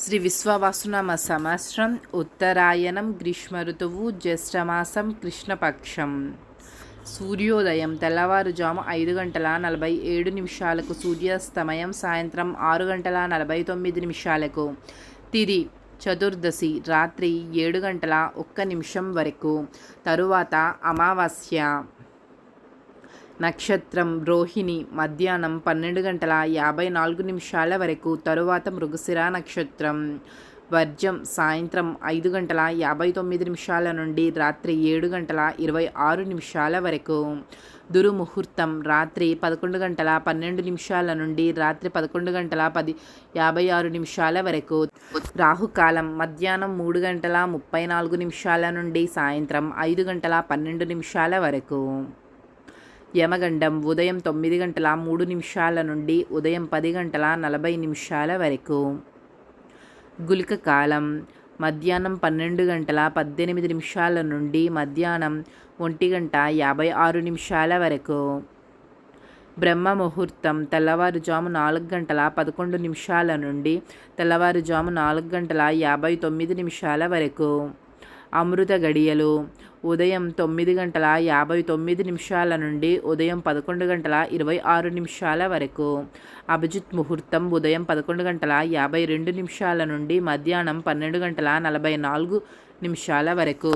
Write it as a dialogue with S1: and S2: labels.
S1: శ్రీ విశ్వవసునామ సంవత్సరం ఉత్తరాయణం గ్రీష్మ ఋతువు జ్యేష్ఠమాసం కృష్ణపక్షం. సూర్యోదయం తెల్లవారుజాము 5:47 సూర్యాస్తమయం సాయంత్రం 6:49 తిథి చతుర్దశి రాత్రి 7:01 వరకు. తరువాత అమావాస్య. నక్షత్రం రోహిణి మధ్యాహ్నం 12:54 వరకు. తరువాత మృగశిర నక్షత్రం. వర్జం సాయంత్రం 5:59 నుండి రాత్రి 7:26 వరకు. దుర్ముహూర్తం రాత్రి 11:12 నుండి రాత్రి 11:56 వరకు. రాహుకాలం మధ్యాహ్నం 3:34 నుండి సాయంత్రం 5:12 వరకు. యమగండం ఉదయం 9:03 నుండి ఉదయం 10:40 వరకు. గుళిక కాలం మధ్యాహ్నం 12:18 నుండి మధ్యాహ్నం 1:56 వరకు. బ్రహ్మ ముహూర్తం తెల్లవారుజాము 4:11 నుండి తెల్లవారుజాము 4:59 వరకు. అమృత గడియలు ఉదయం 9:59 నుండి ఉదయం 11:26 వరకు. అభిజిత్ ముహూర్తం ఉదయం 11:52 నుండి మధ్యాహ్నం 12:44 వరకు.